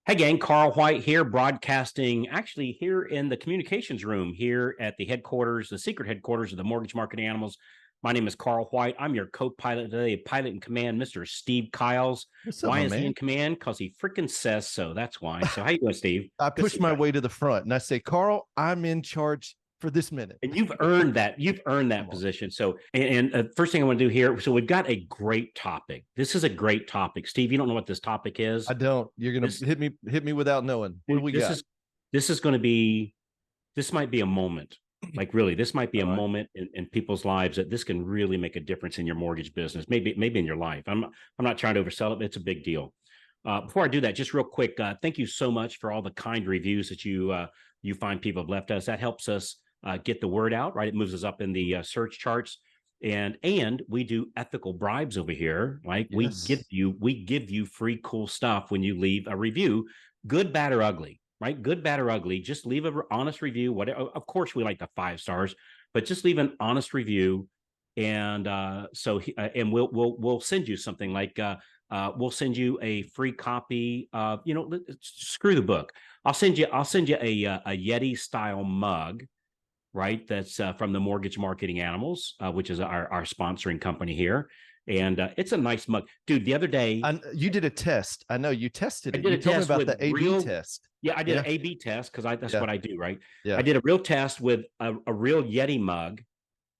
Hey gang, Carl White here, broadcasting actually here in the communications room here at the headquarters, the secret headquarters of the Mortgage Marketing Animals. My name is Carl White. I'm your co-pilot today, pilot in command, Mr. Steve Kiles. What's up, Why my is he in man? command? Because he freaking says so. That's why. So how you doing, Steve? I Good to push see my you. way to the front and I say, Carl, I'm in charge for this minute. And you've earned that. You've earned that Come on. position. So, first thing I want to do here. So we've got a great topic. This is a great topic, Steve. You don't know what this topic I is. don't. You're gonna This, hit me without knowing. What do dude, we got? this is going to be this might be a moment. Like really, this might be All a right. moment in people's lives that this can really make a difference in your mortgage business. Maybe in your life. I'm not trying to oversell it, but it's a big deal. Before I do that, just real quick, thank you so much for all the kind reviews that you find people have left us. That helps us get the word out, right? It moves us up in the search charts, and we do ethical bribes over here. Like Yes. we give you free cool stuff when you leave a review, good, bad, or ugly. Right, good, bad, or ugly. Just leave an honest review. Whatever. Of course, we like the 5 stars, but just leave an honest review, and and we'll send you something like we'll send you a free copy of screw the book. I'll send you a Yeti style mug, right? That's from the Mortgage Marketing Animals, which is our sponsoring company here, and it's a nice mug, dude. The other day You did a test. I know you tested I it. did You a told me test about with the A/B real, test. yeah, I did an Yeah. A/B test because I that's Yeah. what I do, right? I Yeah. did a real test with a real Yeti mug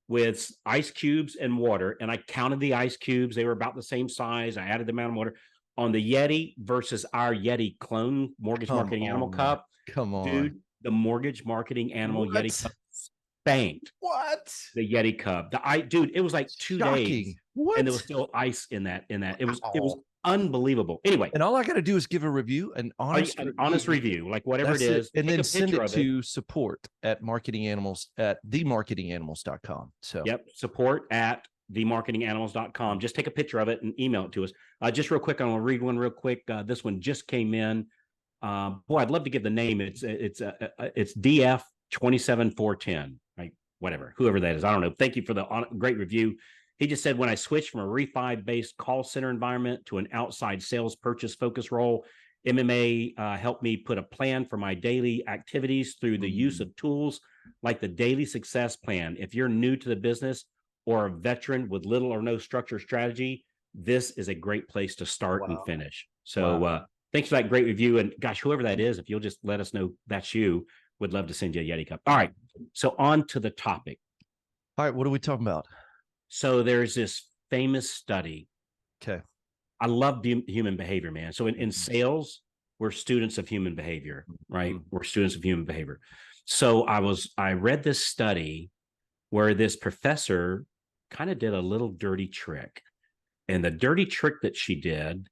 with ice cubes and water, and I counted the ice cubes. They were about the same size. I added the amount of water on the Yeti versus our Yeti clone Mortgage Come Marketing Animal on. Cup. Come on. Dude, the Mortgage Marketing Animal Yeti What? Cup spanked What? the Yeti Cup. Dude, it was like 2 days, Shocking. and there was What? still ice in that. It was Wow. unbelievable. Anyway, And all I got to do is give a review, an honest an honest review. review, like whatever it That's it. is, And take then a send picture it of it. to support at marketing animals at themarketinganimals.com. So, Yep, support at themarketinganimals.com. Just take a picture of it and email it to us. Just real quick, I'm going to read one real quick. This one just came in. Boy, I'd love to give the name. It's DF 27410. Right, whatever, whoever that is. I don't know. Thank you for the great review. He just said, when I switched from a refi based call center environment to an outside sales purchase focus role, MMA helped me put a plan for my daily activities through the use of tools like the daily success plan. If you're new to the business or a veteran with little or no structure strategy, this is a great place to start and wow. finish. So, Wow. thanks for that great review. And gosh, whoever that is, if you'll just let us know that's you, would love to send you a Yeti cup. All right. So, on to the topic. All right. What are we talking about? So, there's this famous study. Okay. I love human behavior, man. So, in sales, we're students of human behavior, right? Mhm. We're students of human behavior. So, I read this study where this professor kind of did a little dirty trick. And the dirty trick that she did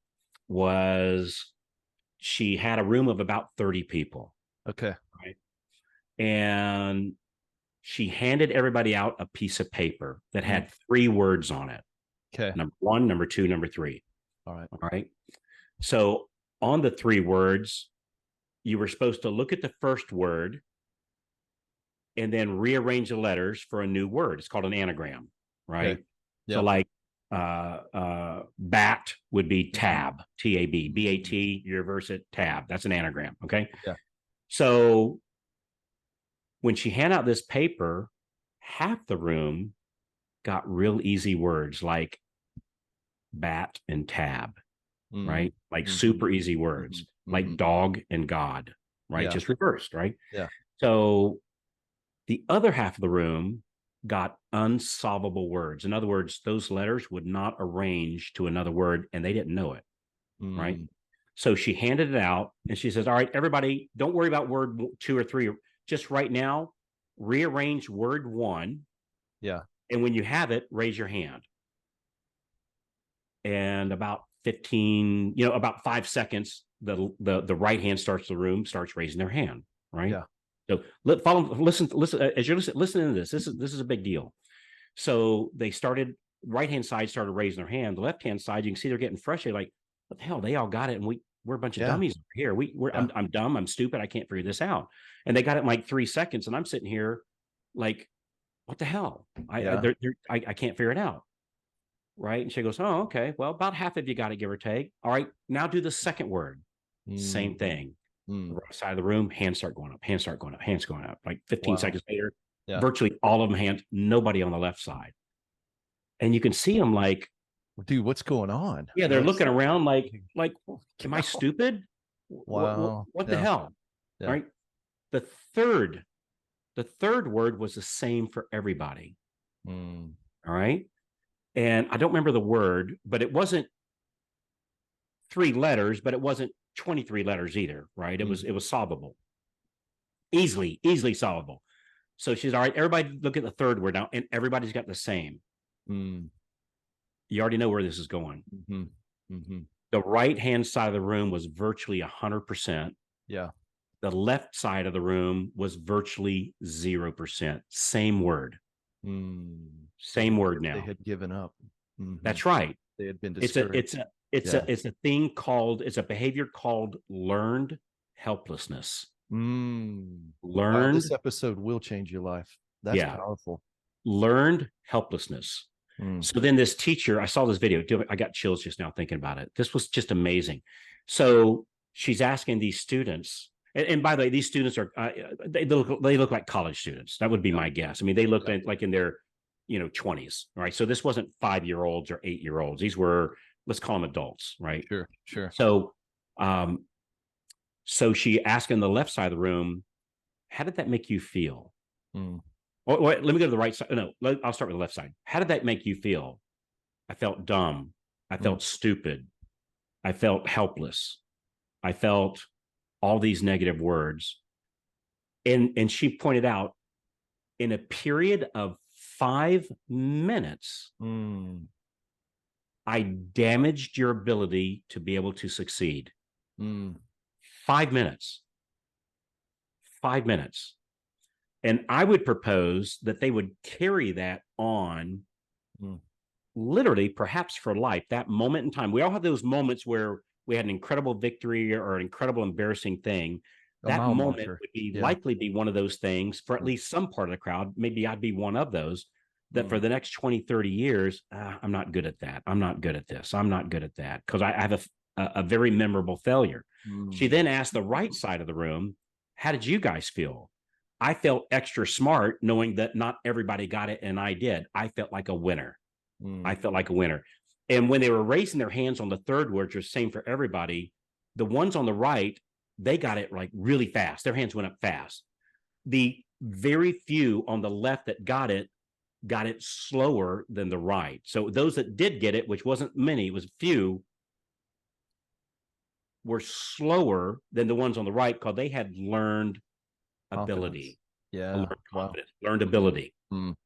was she had a room of about 30 people, Okay. right? And she handed everybody out a piece of paper that Mm. had 3 words on it: Okay. number one, number two, number three. All right. All right. So on the 3 words, you were supposed to look at the first word and then rearrange the letters for a new word. It's called an anagram, Okay. right? So, Yeah. like bat would be Mhm. tab, TAB, BAT, you reverse it, tab. That's an anagram. Okay. Yeah. So, when she handed out this paper, half the room got real easy words like bat and tab, Mm. right? Like Mhm. super easy words, Mhm. like Mhm. dog and God, right? Yeah. Just reversed, right? Yeah. So the other half of the room got unsolvable words. In other words, those letters would not arrange to another word and they didn't know it, right? Mm. So she handed it out and she says, all right, everybody, don't worry about word 2 or 3. Just right now, rearrange word 1. Yeah. And when you have it, raise your hand. And about 15, about 5 seconds, the right hand starts the room, starts raising their hand, right? Yeah. So listen as you're listening to this. This is a big deal. So they started, right hand side started raising their hand. The left hand side, you can see they're getting frustrated. Like, what the hell? They all got it, and we're a bunch of Yeah. dummies over here. Yeah. I'm dumb. I'm stupid. I can't figure this out. And they got it in like 3 seconds, and I'm sitting here like, what the hell? Yeah. I can't figure it out. Right. And she goes, oh, okay. Well, about half of you got it, give or take. All right. Now do the second word. Same thing. The right side of the room, hands start going up, hands start going up, hands going up. Like 15 seconds later, virtually all of them hands, nobody on the left side. And you can see them like, dude, what's going on? Yeah, they're looking around like, am I stupid? Wow. What the hell? Yeah. Right. The third word was the same for everybody. All right. And I don't remember the word, but it wasn't 3 letters, but it wasn't 23 letters either. Right. It was solvable. Easily solvable. So she's all right. Everybody look at the third word now, and everybody's got the same. You already know where this is going. The right hand side of the room was virtually 100%. Yeah. The left side of the room was virtually 0%. Same word. Same word now. They had given up. That's right. They had been discouraged. It's a thing called, it's a behavior called learned helplessness. Learned. Wow, this episode will change your life. That's powerful. Learned helplessness. So then this teacher, I saw this video. I got chills just now thinking about it. This was just amazing. So she's asking these students, and by the way, these students are they look like college students. That would be my guess. I mean, they looked like in their 20s, right? So this wasn't 5-year-olds or 8-year-olds. These were, let's call them adults, right? Sure. So so she asked in the left side of the room, how did that make you feel? Let me go to the right side. No, I'll start with the left side. How did that make you feel? I felt dumb. I felt stupid. I felt helpless. I felt all these negative words. And she pointed out, in a period of 5 minutes, I damaged your ability to be able to succeed. 5 minutes. 5 minutes. And I would propose that they would carry that on literally, perhaps for life, that moment in time. We all have those moments where we had an incredible victory or an incredible embarrassing thing. That moment would be likely be one of those things for at least some part of the crowd. Maybe I'd be one of those that for the next 20, 30 years, I'm not good at that. I'm not good at this. I'm not good at that, because I have a very memorable failure. She then asked the right side of the room, how did you guys feel? I felt extra smart knowing that not everybody got it, and I did. I felt like a winner. I felt like a winner. And when they were raising their hands on the third word, which was same for everybody, the ones on the right, they got it like really fast. Their hands went up fast. The very few on the left that got it slower than the right. So those that did get it, which wasn't many, it was few, were slower than the ones on the right because they had learned ability. Learned ability.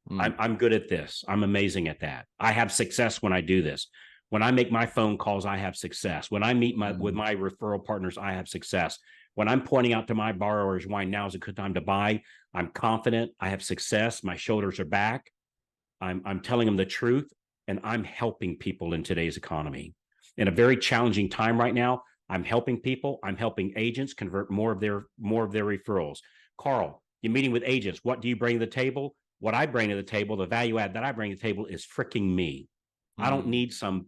I'm good at this. I'm amazing at that. I have success when I do this. When I make my phone calls, I have success. When I meet with my referral partners, I have success. When I'm pointing out to my borrowers why now is a good time to buy, I'm confident. I have success. My shoulders are back. I'm telling them the truth, and I'm helping people in today's economy. In a very challenging time right now, I'm helping people. I'm helping agents convert more of their referrals. Carl, you're meeting with agents. What do you bring to the table? What I bring to the table, the value add that I bring to the table is freaking me. I don't need some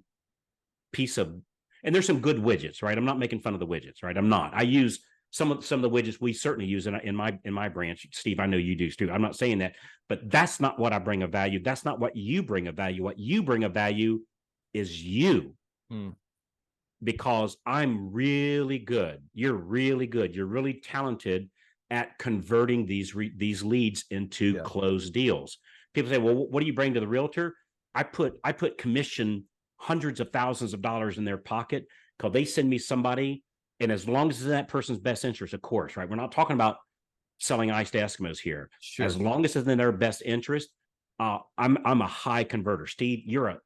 piece of, and there's some good widgets, right? I'm not making fun of the widgets, right? I'm not. I use some of the widgets we certainly use in my branch. Steve, I know you do too. I'm not saying that, but that's not what I bring of value. That's not what you bring of value. What you bring of value is you. Because I'm really good. You're really good. You're really talented at converting these leads into closed deals. People say, well, what do you bring to the realtor? I put commission hundreds of thousands of dollars in their pocket because they send me somebody, and as long as it's in that person's best interest, of course, right? We're not talking about selling ice to Eskimos here. As long as it's in their best interest, I'm a high converter. Steve, you're a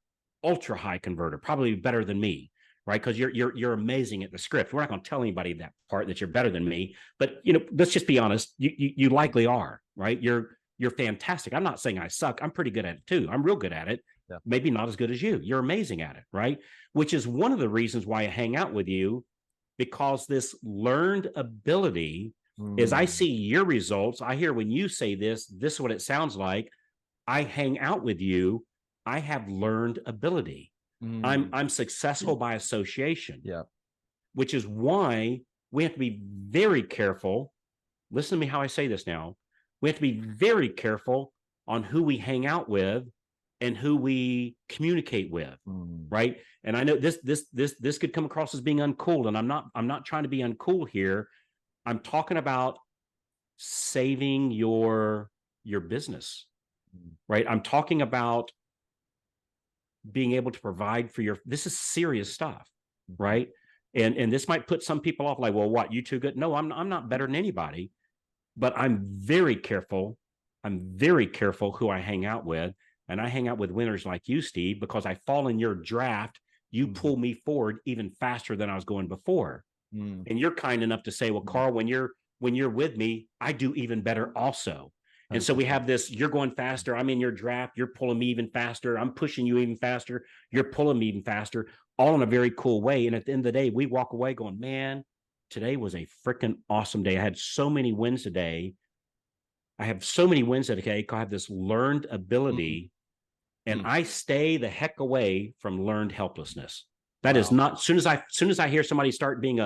ultra high converter, probably better than me, right? Because you're amazing at the script. We're not going to tell anybody that part that you're better than me, but let's just be honest. You likely are, right? You're fantastic. I'm not saying I suck. I'm pretty good at it too. I'm real good at it. Maybe not as good as you. You're amazing at it, right? Which is one of the reasons why I hang out with you, because this learned ability is, I see your results. I hear when you say this is what it sounds like. I hang out with you. I have learned ability. I'm successful by association. Which is why we have to be very careful. Listen to me how I say this now. We have to be very careful on who we hang out with and who we communicate with, right? And I know this could come across as being uncool, and I'm not trying to be uncool here. I'm talking about saving your business, right? I'm talking about being able to provide for your, this is serious stuff, right? And this might put some people off, like, well, what, you too good? No, I'm not better than anybody, but I'm very careful. I'm very careful who I hang out with. And I hang out with winners like you, Steve, because I fall in your draft. You pull me forward even faster than I was going before. And you're kind enough to say, well, Carl, when you're with me, I do even better also. And so we have this, you're going faster. I'm in your draft. You're pulling me even faster. I'm pushing you even faster. You're pulling me even faster, all in a very cool way. And at the end of the day, we walk away going, man, today was a freaking awesome day. I had so many wins today. I have so many wins today. I have this learned ability, and I stay the heck away from learned helplessness. That is not, soon as I hear somebody start being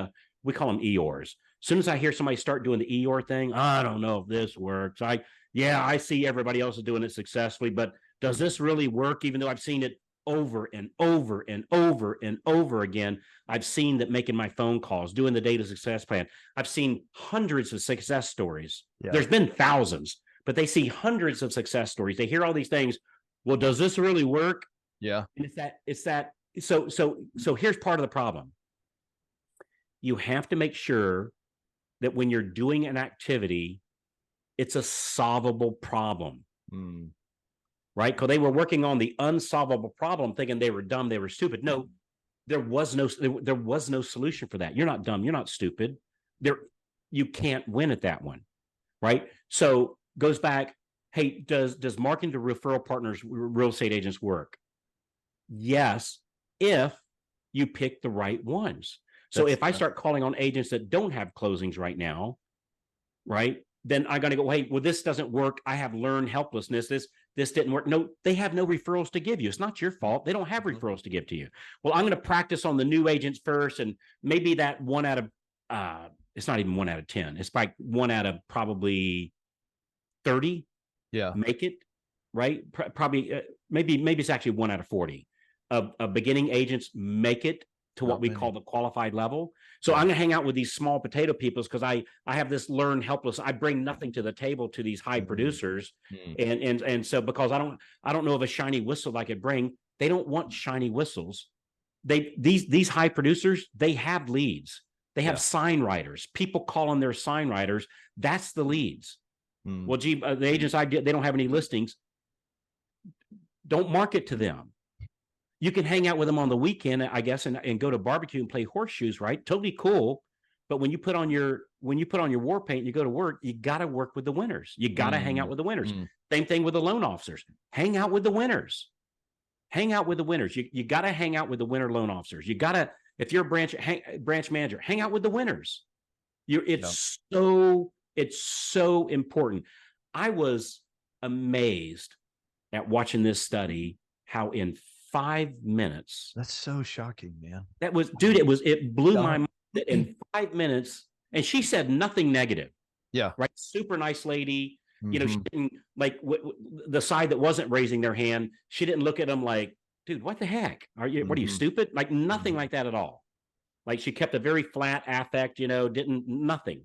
we call them Eeyores. As soon as I hear somebody start doing the Eeyore thing, I don't know if this works. I see everybody else is doing it successfully, but does this really work? Even though I've seen it over and over and over and over again. I've seen that making my phone calls, doing the data success plan. I've seen hundreds of success stories. Yeah. There's been thousands, but they see hundreds of success stories. They hear all these things. Well, does this really work? Yeah. And it's that. So here's part of the problem. You have to make sure that when you're doing an activity, it's a solvable problem. Right? Because they were working on the unsolvable problem, thinking they were dumb, they were stupid. No, there was no solution for that. You're not dumb, you're not stupid. You can't win at that one, right? So goes back. Hey, does marketing to referral partners, real estate agents work? Yes, if you pick the right ones. So if I start calling on agents that don't have closings right now, right? Then I got to go, hey, well, this doesn't work. I have learned helplessness. This didn't work. No, they have no referrals to give you. It's not your fault. They don't have referrals to give to you. Well, I'm going to practice on the new agents first. And maybe that one out of, it's not even 1 out of 10. It's like 1 out of probably 30. Yeah. Make it, right? Probably, maybe it's actually 1 out of 40 of beginning agents make it to what we call the qualified level. So I'm going to hang out with these small potato people because I have this learned helpless. I bring nothing to the table to these high producers. And so because I don't know of a shiny whistle I could bring, they don't want shiny whistles. These high producers, they have leads. They have sign writers. People call on their sign writers. That's the leads. Well, gee, the agents they don't have any listings. Don't market to them. You can hang out with them on the weekend, I guess, and go to barbecue and play horseshoes, right? Totally cool. But when you put on your war paint and you go to work, you got to work with the winners. You got to hang out with the winners. Same thing with the loan officers. Hang out with the winners. Hang out with the winners. You got to hang out with the winner loan officers. You got to, if you're a branch manager, hang out with the winners. It's so important. I was amazed at watching this study, how in 5 minutes. That's so shocking, man. That was, dude, it blew my mind in 5 minutes. And she said nothing negative. Yeah. Right. Super nice lady. You know, she didn't like the side that wasn't raising their hand. She didn't look at them like, dude, what the heck? What are you, stupid? Like nothing like that at all. Like she kept a very flat affect, nothing.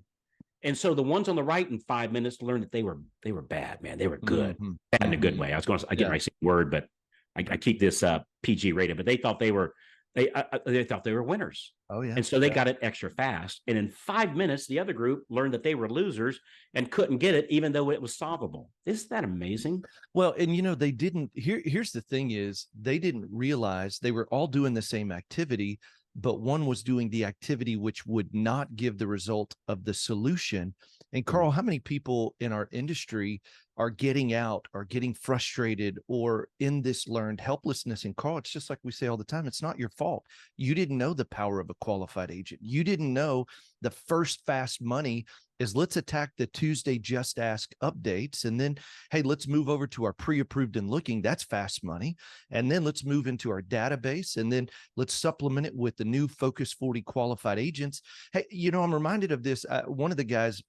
And so the ones on the right in 5 minutes learned that they were bad, man. They were good. Bad in a good way. I get my word, but I keep this PG rated, but they thought they were winners. Oh yeah. And so they got it extra fast. And in 5 minutes, the other group learned that they were losers and couldn't get it, even though it was solvable. Isn't that amazing? Well, and they didn't, here's the thing is they didn't realize they were all doing the same activity, but one was doing the activity which would not give the result of the solution. And Carl, how many people in our industry are getting out, are getting frustrated, or in this learned helplessness? And Carl, it's just like we say all the time, it's not your fault. You didn't know the power of a qualified agent. You didn't know the first fast money is let's attack the Tuesday Just Ask updates. And then, hey, let's move over to our pre-approved and looking. That's fast money. And then let's move into our database. And then let's supplement it with the new Focus 40 qualified agents. Hey, I'm reminded of this. One of the guys,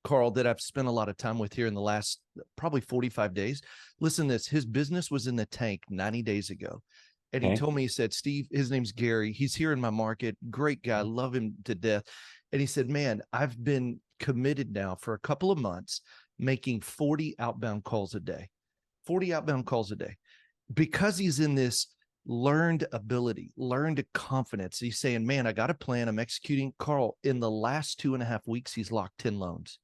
Carl, that I've spent a lot of time with here in the last probably 45 days. Listen to this. His business was in the tank 90 days ago. And he told me, he said, Steve, his name's Gary. He's here in my market. Great guy. Love him to death. And he said, man, I've been committed now for a couple of months, making 40 outbound calls a day, 40 outbound calls a day, because he's in this learned ability, learned confidence. He's saying, man, I got a plan. I'm executing. Carl, in the last 2.5 weeks, he's locked 10 loans.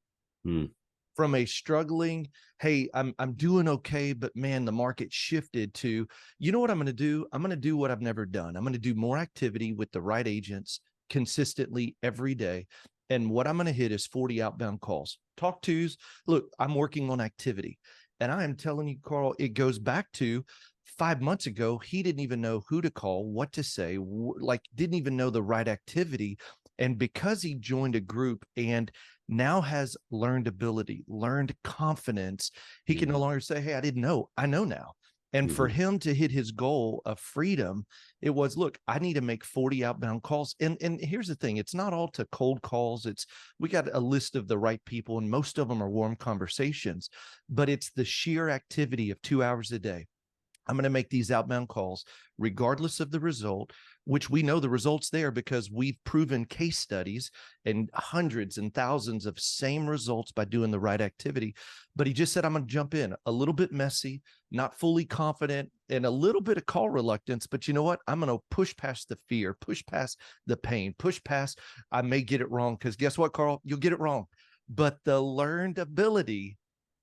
From a struggling, hey, I'm doing okay, but man, the market shifted to, you know what I'm going to do? I'm going to do what I've never done. I'm going to do more activity with the right agents consistently every day. And what I'm going to hit is 40 outbound calls. Talk tos. Look, I'm working on activity. And I am telling you, Carl, it goes back to 5 months ago. He didn't even know who to call, what to say, didn't even know the right activity. And because he joined a group and now has learned ability, learned confidence, he can no longer say, hey, I didn't know. I know now. And for him to hit his goal of freedom, it was, look, I need to make 40 outbound calls. And here's the thing. It's not all to cold calls. We got a list of the right people, and most of them are warm conversations, but it's the sheer activity of 2 hours a day. I'm going to make these outbound calls regardless of the result, which we know the results there because we've proven case studies and hundreds and thousands of same results by doing the right activity. But he just said, I'm going to jump in a little bit messy, not fully confident, and a little bit of call reluctance. But you know what? I'm going to push past the fear, push past the pain, push past, I may get it wrong. Because guess what, Carl? You'll get it wrong. But the learned ability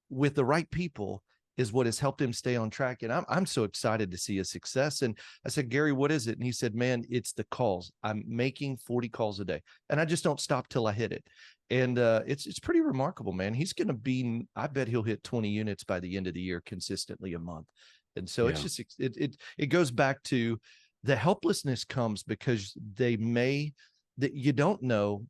with the right people is what has helped him stay on track. And I'm so excited to see his success. And I said, Gary, what is it? And he said, man, it's the calls. I'm making 40 calls a day, and I just don't stop till I hit it. And it's pretty remarkable, man. He's going to be, I bet he'll hit 20 units by the end of the year consistently a month. And so it's just, it goes back to the helplessness comes because that you don't know,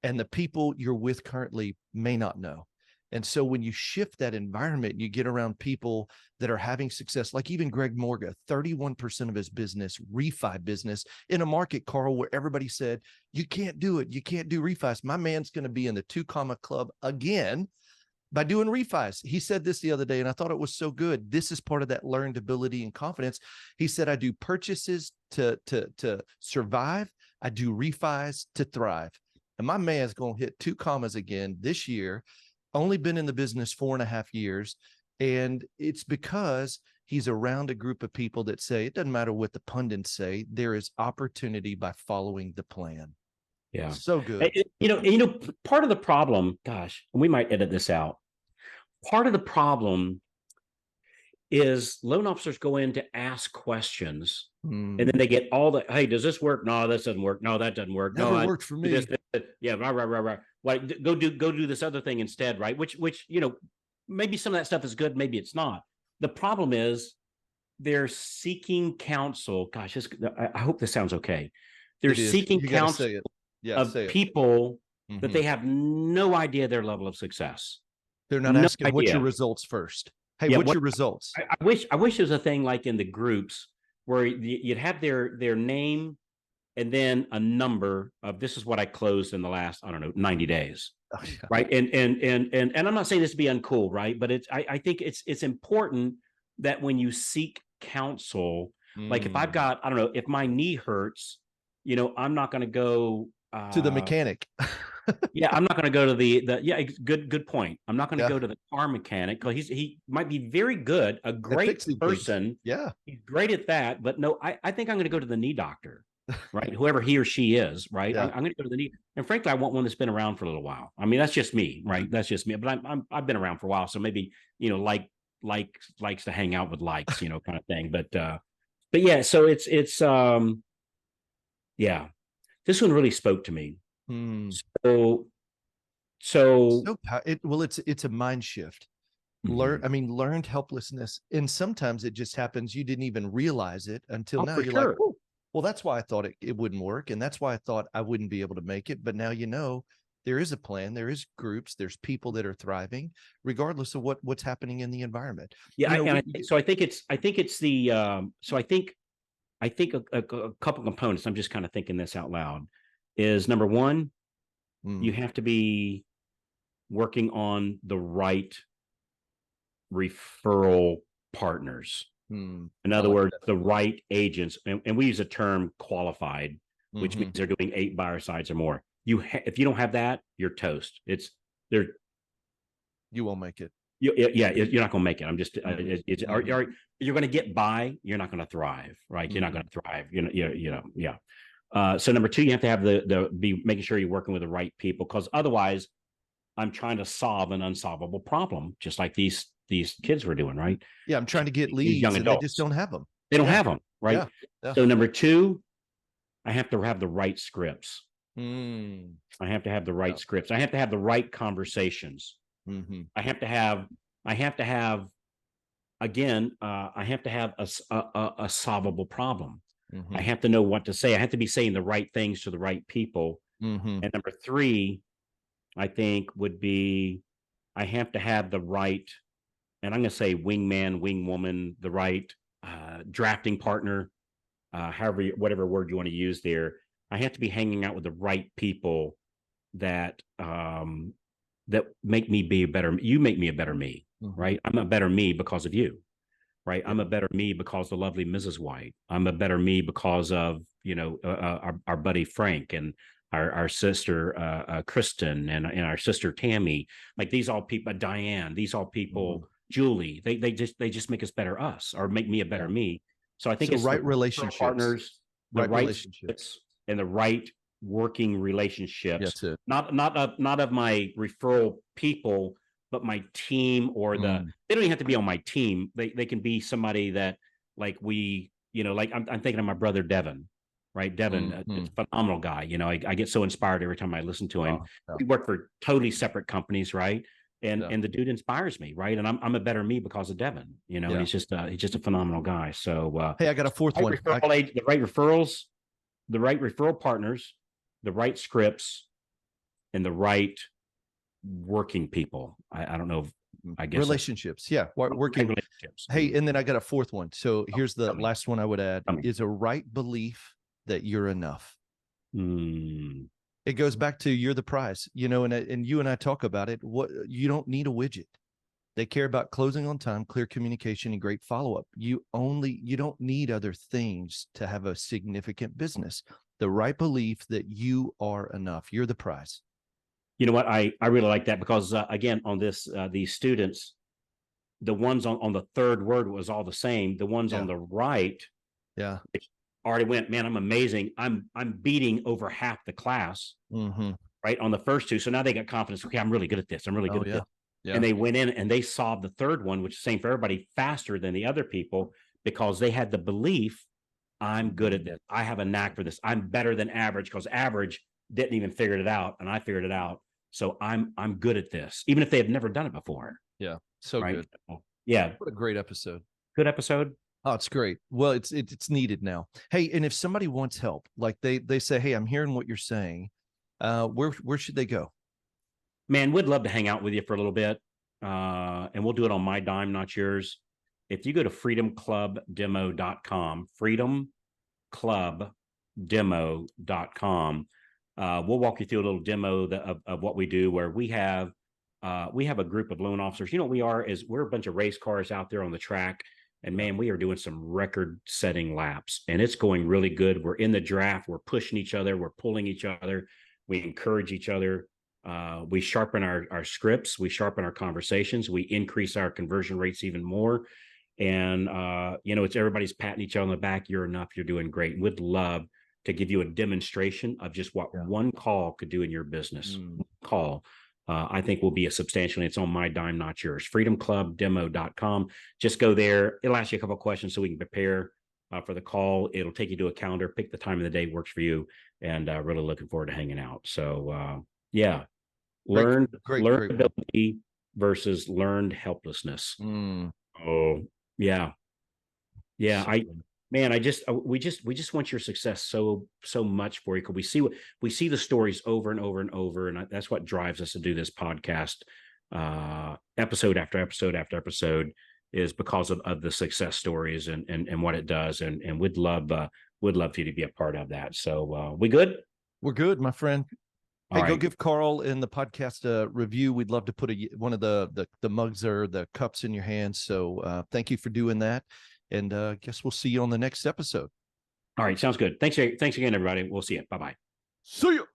and the people you're with currently may not know. And so when you shift that environment, you get around people that are having success, like even Greg Morga, 31% of his business, refi business, in a market, Carl, where everybody said, you can't do it. You can't do refis. My man's going to be in the 2 comma club again by doing refis. He said this the other day, and I thought it was so good. This is part of that learned ability and confidence. He said, I do purchases to survive. I do refis to thrive. And my man's going to hit 2 commas again this year. Only been in the business 4.5 years. And it's because he's around a group of people that say, it doesn't matter what the pundits say, there is opportunity by following the plan. Yeah. So good. Part of the problem, gosh, we might edit this out. Part of the problem is loan officers go in to ask questions, and then they get all the, hey, does this work? No, this doesn't work. No, that doesn't work. Never worked for me. Yeah, right. Like, go do this other thing instead, right? Which maybe some of that stuff is good, maybe it's not. The problem is they're seeking counsel. Gosh, I hope this sounds okay. They're seeking counsel of people that they have no idea their level of success. They're not asking, what's your results first? Hey, what's your results? I wish there's a thing like in the groups where you'd have their name and then a number of, this is what I closed in the last, 90 days. Oh, yeah. Right. And I'm not saying this to be uncool, right? But I think it's important that when you seek counsel, like if I've got, if my knee hurts, I'm not going to go to the mechanic. Yeah, I'm not going to go to the good point. I'm not going to go to the car mechanic, because he might be very good, a great person. Yeah, he's great at that. But no, I think I'm going to go to the knee doctor, right? Whoever he or she is, right? Yeah. I'm going to go to the knee. And frankly, I want one that's been around for a little while. I mean, that's just me, right? That's just me. But I've been around for a while, so maybe likes to hang out with likes, kind of thing. But yeah, so it's yeah, this one really spoke to me. So So, It's a mind shift. mhm. Learned helplessness. And sometimes it just happens. You didn't even realize it until Oh, now. for You're like, sure. oh, well, that's why I thought it wouldn't work. And that's why I thought I wouldn't be able to make it. But now, there is a plan, there is groups, there's people that are thriving, regardless of what's happening in the environment. Yeah, We, so I think it's the so I think a couple components. I'm just kind of thinking this out loud. Is number one, you have to be working on the right referral partners. In I other like words, that. the right agents, and we use a term qualified, which Mm-hmm. means they're doing 8 buyer sides or more. If you don't have that, you're toast. It's they're You won't make it. yeah, you're not going to make it. I'm just Mm-hmm. you're going to get by. You're not going to thrive, right? You're not Mm-hmm. going to thrive. Yeah. So number two, you have to have the be making sure you're working with the right people, because otherwise, I'm trying to solve an unsolvable problem, just like these kids were doing, right? Yeah, I'm trying to get These young leads and they just adults, don't have them. they don't Yeah. have them, right? Yeah. Yeah. So number two, I have to have the right scripts. Mm. I have to have the right Yeah. scripts. I have to have the right conversations. Mm-hmm. I have to have. I have to have again. I have to have a solvable problem. I Mm-hmm. have to know what to say. I have to be saying the right things to the right people. Mm-hmm. And number three, I think would be I have to have the right, and I'm going to say wingman, wingwoman, the right drafting partner, whatever word you want to use there. I have to be hanging out with the right people that that make me be a better. You make me a better me, Mm-hmm. right? I'm a better me because of you, right? Yeah. I'm a better me because of the lovely Mrs. White. I'm a better me because of our buddy Frank and our sister Kristen and our sister Tammy. Like these all people, Diane. These all Mm-hmm. people, Julie. They just make us better us, or make me a better Yeah. me. So I think So it's the right referral relationships. partners, the Right right relationships. splits, and the right working relationships. That's it. Not of my referral people, but my team, or Mm. they don't even have to be on my team. They can be somebody that, like, like I'm thinking of my brother Devin, right? Devin, Mm-hmm. it's a phenomenal guy. I get so inspired every time I listen to him. Yeah. We work for totally separate companies, right? And Yeah. and the dude inspires me, right? And I'm a better me because of Devin, and Yeah. he's just a phenomenal guy. So Hey, I got a fourth one. the right referrals, the right referral partners, the right scripts, and the right working people. I don't know. I guess that's Relationships. Yeah. right Working. relationships. Hey, and then I got a fourth one. So here's the Tell me. last one I would add Tell me. is a right belief that you're enough. Mm, It goes back to you're the prize, and you and I talk about it. What you don't need a widget. They care about closing on time, clear communication, and great follow-up. You don't need other things to have a significant business. The right belief that you are enough. You're the prize. you know what? I really like that, because again, on this these students, the ones on the third word was all the same. The ones Yeah. on the right Yeah. already went, man, I'm amazing. I'm beating over half the class, Mm-hmm. right, on the first two. So now they got confidence. Okay, I'm really good at this. I'm really good Oh, at this. yeah. Yeah. And they went in and they solved the third one, which is the same for everybody, faster than the other people, because they had the belief, I'm good at this. I have a knack for this. I'm better than average, because average didn't even figure it out, and I figured it out. So I'm good at this, even if they have never done it before. Yeah. So Right. good. Yeah. What a great episode. Good episode. Oh, it's great. Well, it's needed now. Hey, and if somebody wants help, like they say, hey, I'm hearing what you're saying, where should they go? Man, we'd love to hang out with you for a little bit. And we'll do it on my dime, not yours. If you go to freedomclubdemo.com, freedomclubdemo.com, we'll walk you through a little demo of what we do, where we have a group of loan officers. You know what we are is we're a bunch of race cars out there on the track. And man, we are doing some record setting laps, and it's going really good. We're in the draft. We're pushing each other. We're pulling each other. We encourage each other. We sharpen our scripts. We sharpen our conversations. We increase our conversion rates even more. And, it's everybody's patting each other on the back. You're enough. You're doing great. And we'd love to give you a demonstration of just what one call could do in your business. One call. I think will be a substantial. It's on my dime, not yours. freedomclubdemo.com. Just go there. It'll ask you a couple of questions so we can prepare for the call. It'll take you to a calendar, pick the time of the day works for you, and really looking forward to hanging out. So, yeah, Great. learnability versus learned helplessness. Oh, yeah. Yeah. We just want your success so much for you. Because we see the stories over and over and over. And that's what drives us to do this podcast, episode after episode after episode, is because of the success stories and what it does. And we'd love for you to be a part of that. So, we good? We're good, my friend. Hey, All go right. give Carl in the podcast a review. We'd love to put one of the mugs or the cups in your hands. So thank you for doing that. And I guess we'll see you on the next episode. All right. Sounds good. Thanks again, everybody. We'll see you. Bye-bye. See you.